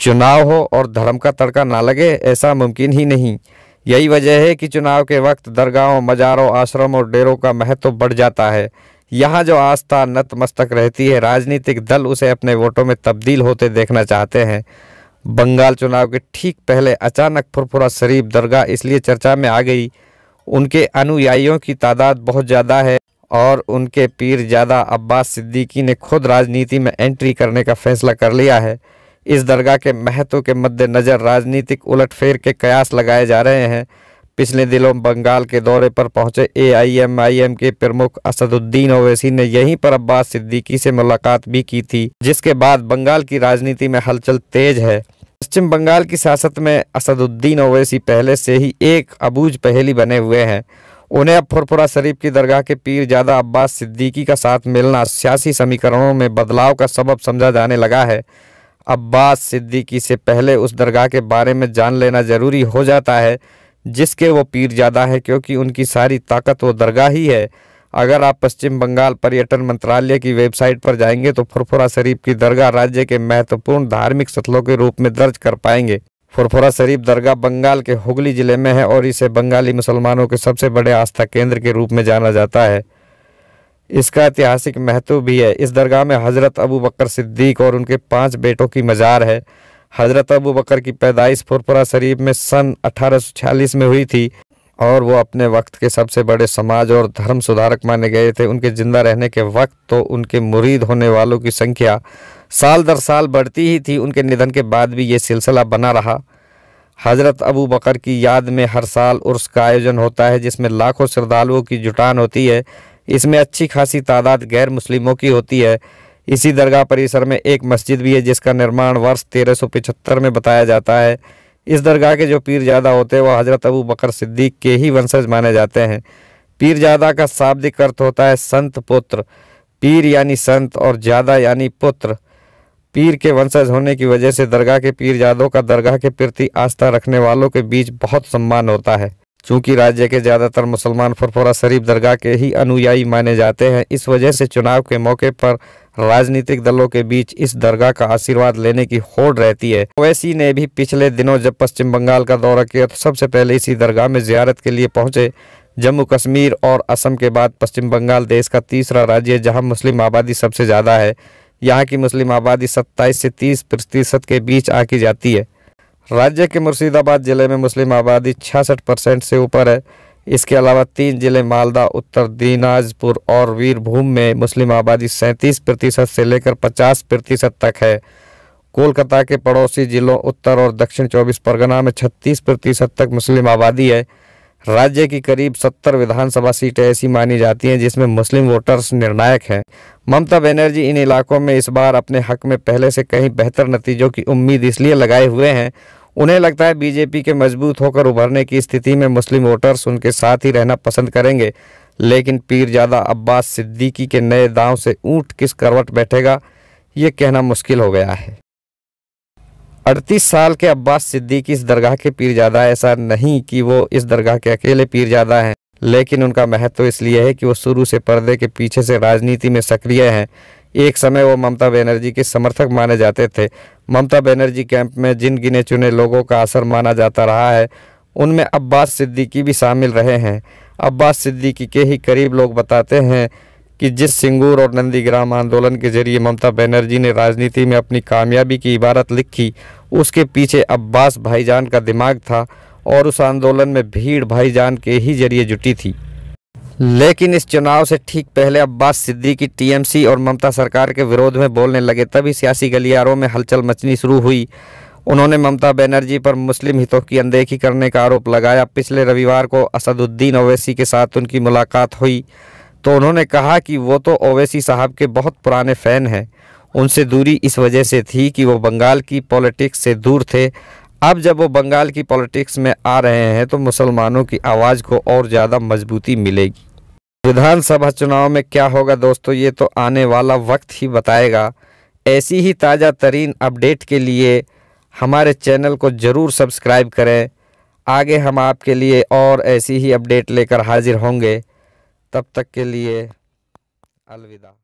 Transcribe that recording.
चुनाव हो और धर्म का तड़का ना लगे, ऐसा मुमकिन ही नहीं। यही वजह है कि चुनाव के वक्त दरगाहों, मज़ारों, आश्रम और डेरों का महत्व बढ़ जाता है। यहाँ जो आस्था नतमस्तक रहती है, राजनीतिक दल उसे अपने वोटों में तब्दील होते देखना चाहते हैं। बंगाल चुनाव के ठीक पहले अचानक फुरफुरा शरीफ दरगाह इसलिए चर्चा में आ गई, उनके अनुयायियों की तादाद बहुत ज़्यादा है और उनके पीरजादा अब्बास सिद्दीकी ने खुद राजनीति में एंट्री करने का फैसला कर लिया है। इस दरगाह के महत्व के मद्देनज़र राजनीतिक उलटफेर के कयास लगाए जा रहे हैं। पिछले दिनों बंगाल के दौरे पर पहुंचे AIMIM के प्रमुख असदुद्दीन ओवैसी ने यहीं पर अब्बास सिद्दीकी से मुलाकात भी की थी, जिसके बाद बंगाल की राजनीति में हलचल तेज है। पश्चिम बंगाल की सियासत में असदुद्दीन ओवैसी पहले से ही एक अबूझ पहेली बने हुए हैं। उन्हें अब फुरफुरा शरीफ की दरगाह के पीरजादा अब्बास सिद्दीकी का साथ मिलना सियासी समीकरणों में बदलाव का सबब समझा जाने लगा है। अब्बास सिद्दीकी से पहले उस दरगाह के बारे में जान लेना ज़रूरी हो जाता है जिसके वो पीरजादा है, क्योंकि उनकी सारी ताकत वो दरगाह ही है। अगर आप पश्चिम बंगाल पर्यटन मंत्रालय की वेबसाइट पर जाएंगे तो फुरफुरा शरीफ की दरगाह राज्य के महत्वपूर्ण धार्मिक स्थलों के रूप में दर्ज कर पाएंगे। फुरफुरा शरीफ दरगाह बंगाल के हुगली जिले में है और इसे बंगाली मुसलमानों के सबसे बड़े आस्था केंद्र के रूप में जाना जाता है। इसका ऐतिहासिक महत्व भी है। इस दरगाह में हज़रत अबू बकर सिद्दीक और उनके 5 बेटों की मज़ार है। हज़रत अबू बकर की पैदाइश फुरफुरा शरीफ में सन 1846 में हुई थी और वो अपने वक्त के सबसे बड़े समाज और धर्म सुधारक माने गए थे। उनके जिंदा रहने के वक्त तो उनके मुरीद होने वालों की संख्या साल दर साल बढ़ती ही थी। उनके निधन के बाद भी ये सिलसिला बना रहा। हज़रत अबू बकर की याद में हर साल उर्स का आयोजन होता है, जिसमें लाखों श्रद्धालुओं की जुटान होती है। इसमें अच्छी खासी तादाद गैर मुस्लिमों की होती है। इसी दरगाह परिसर में एक मस्जिद भी है जिसका निर्माण वर्ष 1375 में बताया जाता है। इस दरगाह के जो पीरजादा होते हैं वह हज़रत अबू बकर सिद्दीक के ही वंशज माने जाते हैं। पीरजादा का शाब्दिक अर्थ होता है संत पुत्र। पीर यानी संत और जादा यानी पुत्र। पीर के वंशज होने की वजह से दरगाह के पीरजादों का दरगाह के प्रति आस्था रखने वालों के बीच बहुत सम्मान होता है। चूँकि राज्य के ज़्यादातर मुसलमान फुरफुरा शरीफ दरगाह के ही अनुयायी माने जाते हैं, इस वजह से चुनाव के मौके पर राजनीतिक दलों के बीच इस दरगाह का आशीर्वाद लेने की होड़ रहती है। ओवैसी ने भी पिछले दिनों जब पश्चिम बंगाल का दौरा किया तो सबसे पहले इसी दरगाह में ज़ियारत के लिए पहुंचे। जम्मू कश्मीर और असम के बाद पश्चिम बंगाल देश का तीसरा राज्य है जहाँ मुस्लिम आबादी सबसे ज़्यादा है। यहाँ की मुस्लिम आबादी 27 से 30% के बीच आकी जाती है। राज्य के मुर्शिदाबाद जिले में मुस्लिम आबादी 66% से ऊपर है। इसके अलावा 3 जिले मालदा, उत्तर दिनाजपुर और वीरभूम में मुस्लिम आबादी 37% से लेकर 50% तक है। कोलकाता के पड़ोसी जिलों उत्तर और दक्षिण 24 परगना में 36% तक मुस्लिम आबादी है। राज्य की करीब 70 विधानसभा सीटें ऐसी मानी जाती हैं जिसमें मुस्लिम वोटर्स निर्णायक हैं। ममता बनर्जी इन इलाकों में इस बार अपने हक में पहले से कहीं बेहतर नतीजों की उम्मीद इसलिए लगाए हुए हैं। उन्हें लगता है बीजेपी के मजबूत होकर उभरने की स्थिति में मुस्लिम वोटर्स उनके साथ ही रहना पसंद करेंगे। लेकिन पीरजादा अब्बास सिद्दीकी के नए दांव से ऊंट किस करवट बैठेगा, ये कहना मुश्किल हो गया है। 38 साल के अब्बास सिद्दीकी इस दरगाह के पीरजादा ऐसा नहीं कि वो इस दरगाह के अकेले पीरजादा हैं, लेकिन उनका महत्व इसलिए है कि वो शुरू से पर्दे के पीछे से राजनीति में सक्रिय हैं। एक समय वो ममता बनर्जी के समर्थक माने जाते थे। ममता बनर्जी कैंप में जिन गिने चुने लोगों का असर माना जाता रहा है उनमें अब्बास सिद्दीकी भी शामिल रहे हैं। अब्बास सिद्दीकी के ही करीब लोग बताते हैं कि जिस सिंगूर और नंदीग्राम आंदोलन के जरिए ममता बनर्जी ने राजनीति में अपनी कामयाबी की इबारत लिखी, उसके पीछे अब्बास भाईजान का दिमाग था और उस आंदोलन में भीड़ भाईजान के ही जरिए जुटी थी। लेकिन इस चुनाव से ठीक पहले अब्बास सिद्दीकी टीएमसी और ममता सरकार के विरोध में बोलने लगे, तभी सियासी गलियारों में हलचल मचनी शुरू हुई। उन्होंने ममता बनर्जी पर मुस्लिम हितों की अनदेखी करने का आरोप लगाया। पिछले रविवार को असदुद्दीन ओवैसी के साथ उनकी मुलाकात हुई तो उन्होंने कहा कि वो तो ओवैसी साहब के बहुत पुराने फ़ैन हैं। उनसे दूरी इस वजह से थी कि वो बंगाल की पॉलिटिक्स से दूर थे। अब जब वो बंगाल की पॉलिटिक्स में आ रहे हैं तो मुसलमानों की आवाज़ को और ज़्यादा मजबूती मिलेगी। विधानसभा चुनाव में क्या होगा दोस्तों, ये तो आने वाला वक्त ही बताएगा। ऐसी ही ताज़ा तरीन अपडेट के लिए हमारे चैनल को ज़रूर सब्सक्राइब करें। आगे हम आपके लिए और ऐसी ही अपडेट लेकर हाजिर होंगे। तब तक के लिए अलविदा।